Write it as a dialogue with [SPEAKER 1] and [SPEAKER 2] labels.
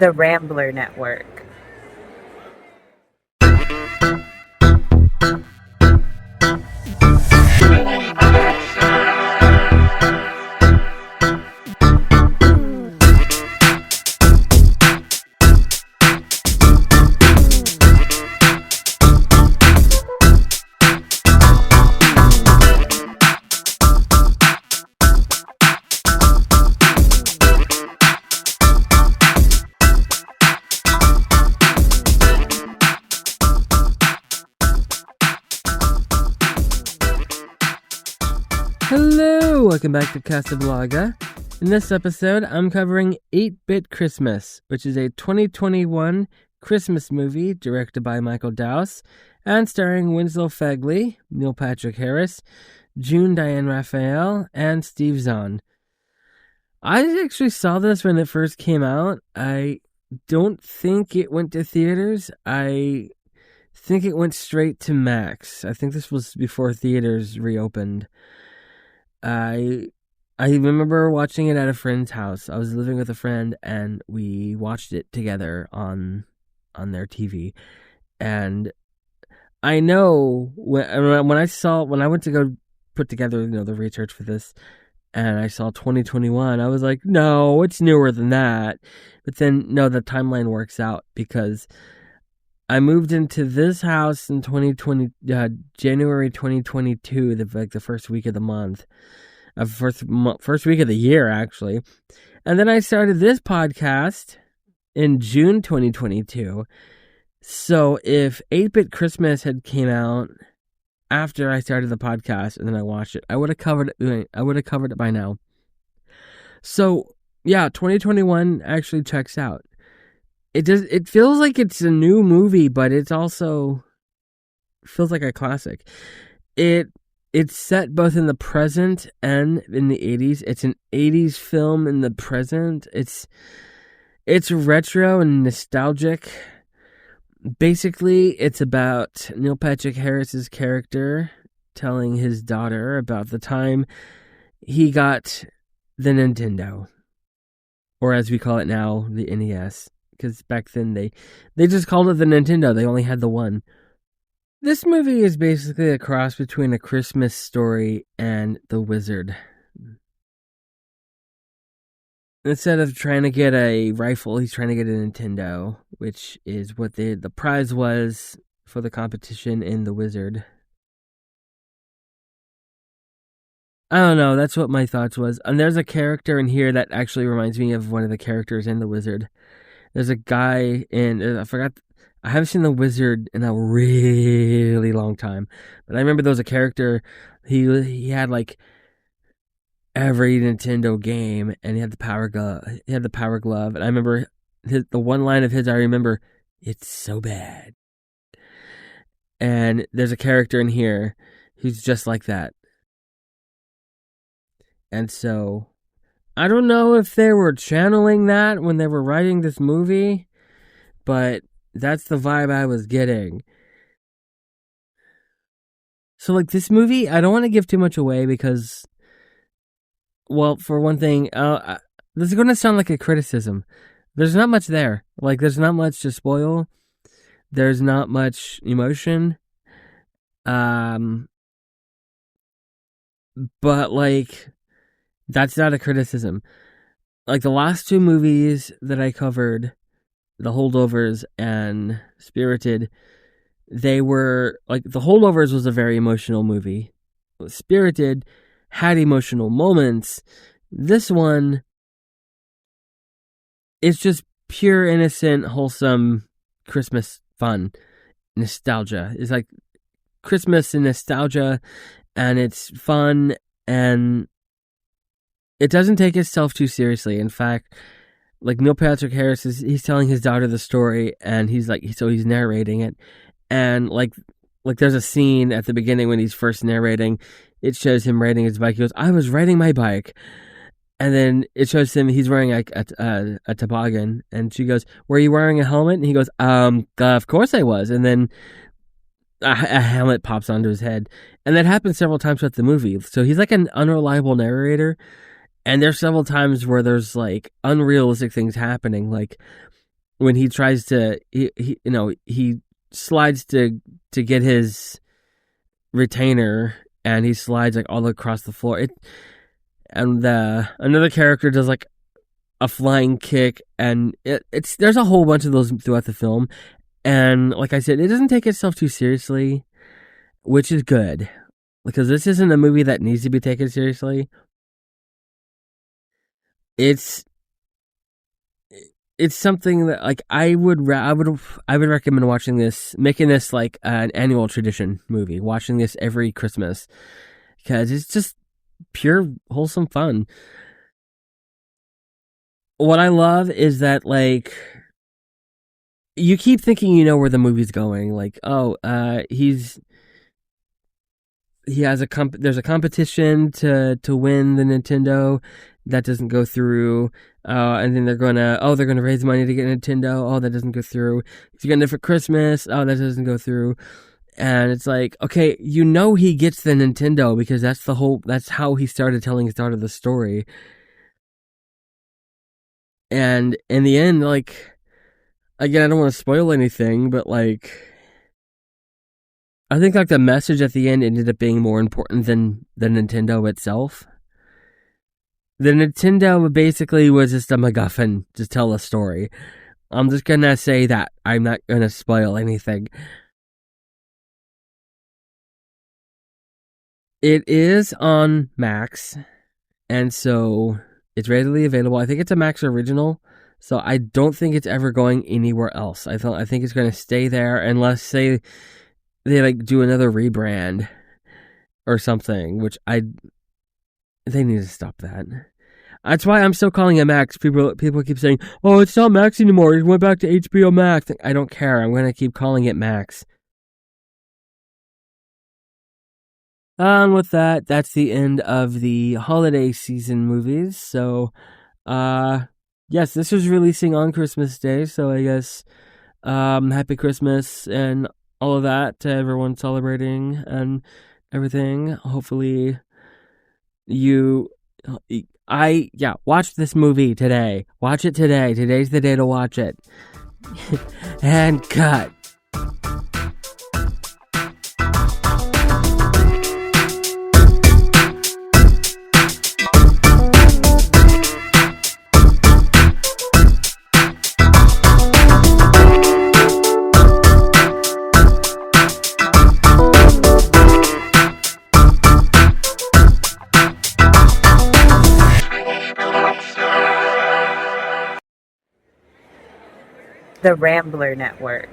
[SPEAKER 1] the Rambler Network.
[SPEAKER 2] Hello, welcome back to Casablanca. In this episode, I'm covering 8-Bit Christmas, which is a 2021 Christmas movie directed by Michael Dowse and starring Winslow Fegley, Neil Patrick Harris, Diane Raphael, and Steve Zahn. I actually saw this when it first came out. I don't think it went to theaters. I think it went straight to Max. I think this was before theaters reopened. I remember watching it at a friend's house. I was living with a friend, and we watched it together on their TV. And I know when I went to go put together, the research for this, and I saw 2021, I was like, no, it's newer than that. But then, no, the timeline works out because I moved into this house in January 2022, the first week of the month, first week of the year, actually. And then I started this podcast in June 2022. So if 8-Bit Christmas had came out after I started the podcast and then I watched it, I would have covered it by now. So yeah, 2021 actually checks out. It feels like it's a new movie, but it's also feels like a classic. It's set both in the present and in the 80s. It's an 80s film in the present. It's retro and nostalgic. Basically, it's about Neil Patrick Harris's character telling his daughter about the time he got the Nintendo, or as we call it now, the NES. Because back then they just called it the Nintendo. They only had the one. This movie is basically a cross between A Christmas Story and The Wizard. Instead of trying to get a rifle, he's trying to get a Nintendo, which is what the prize was for the competition in The Wizard. I don't know, that's what my thoughts was. And there's a character in here that actually reminds me of one of the characters in The Wizard. There's a guy I haven't seen The Wizard in a really long time, but I remember there was a character, he had like every Nintendo game, and he had the power glove, and I remember the one line of his, I remember, it's so bad. And there's a character in here who's just like that. And so I don't know if they were channeling that when they were writing this movie, but that's the vibe I was getting. So, this movie, I don't want to give too much away because, well, for one thing, this is going to sound like a criticism. There's not much there. There's not much to spoil. There's not much emotion. But, that's not a criticism. The last two movies that I covered, The Holdovers and Spirited, they were, The Holdovers was a very emotional movie. Spirited had emotional moments. This one is just pure, innocent, wholesome Christmas fun. Nostalgia. It's like Christmas and nostalgia, and it's fun, and it doesn't take itself too seriously. In fact, Neil Patrick Harris he's telling his daughter the story, and he's narrating it, and there's a scene at the beginning when he's first narrating. It shows him riding his bike. He goes, "I was riding my bike," and then it shows him he's wearing a toboggan, and she goes, "Were you wearing a helmet?" And he goes, "Of course I was." And then a helmet pops onto his head, and that happens several times throughout the movie. So he's like an unreliable narrator. And there's several times where there's unrealistic things happening. when he tries to, he slides to get his retainer, and he slides like all across the floor. Another character does like a flying kick, and there's a whole bunch of those throughout the film. And like I said, it doesn't take itself too seriously, which is good, because this isn't a movie that needs to be taken seriously. It's something that like I would recommend watching this, making this like an annual tradition movie, watching this every Christmas, because it's just pure wholesome fun. What I love is that like you keep thinking you know where the movie's going, like he has there's a competition to win the Nintendo that doesn't go through, and then they're gonna raise money to get Nintendo. Oh, that doesn't go through. He's getting it for Christmas. Oh, that doesn't go through. And it's like, okay, you know he gets the Nintendo because that's how he started telling his daughter the story. And in the end, like, again, I don't want to spoil anything, but like, I think like the message at the end ended up being more important than the Nintendo itself. The Nintendo basically was just a MacGuffin to tell a story. I'm just gonna say that. I'm not gonna spoil anything. It is on Max, and so it's readily available. I think it's a Max original, so I don't think it's ever going anywhere else. I think it's gonna stay there unless they like do another rebrand or something, which they need to stop that. That's why I'm still calling it Max. People keep saying, "Oh, it's not Max anymore. It went back to HBO Max." I don't care. I'm gonna keep calling it Max. And with that, that's the end of the holiday season movies. So, yes, this was releasing on Christmas Day. So I guess, Happy Christmas and all of that to everyone celebrating and everything. Hopefully, watch this movie today. Watch it today. Today's the day to watch it. And cut.
[SPEAKER 1] The Rambler Network.